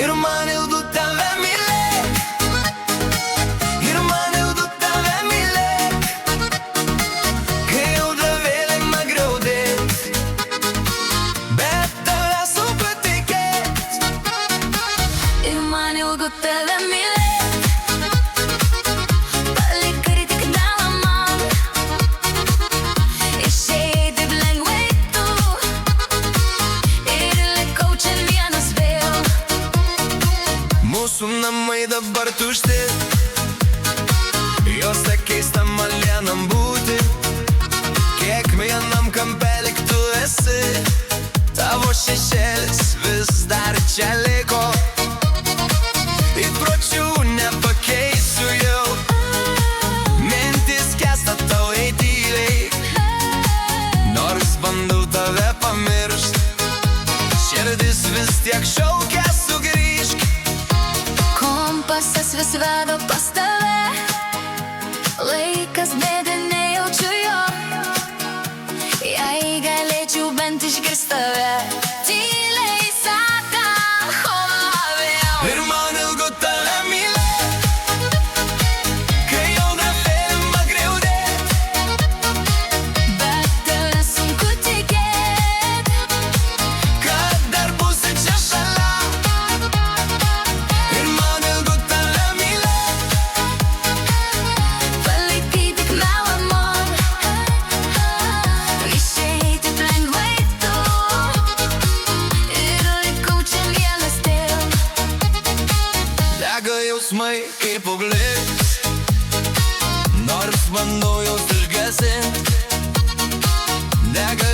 Ir man ilgu tave mylėt, ir man ilgu tave mylėt, kai audra vėlina griaudėt, bet tave sunku tikėt. Ir man ilgu tave mylėt, palik ir tik dalą man, išėjai taip lengvai tu, ir likau čia vienas vėl. Mūsų namai dabar tušti, juose keista man vienam būti. Kiekvienam kampely tu esi, tavo šešėlis vis dar čia liko. Įpročių nepakeisiu jau, mintis kesta tau eityliai. Nors bandau tave pamiršt, širdis vis tiek šaukia sugrįžk. Kompasas vis vedo pas tave, laikas bėda nejaučiu jo. Jei galėčiau bent išgirst tave, tyliai sakant, ko labiau. Ir man ilgu tave mylėt, kai audra vėlina griaudėt, Bet tave sunku tikėt, kad dar būsi čia šalia. Ir man ilgu tave mylėt, palikai tik melą man, išėjai taip lengvai tu, ir likau čia vienas dėl. dega jausmai kaip ugnis, nors bandau juos išgesint. Dega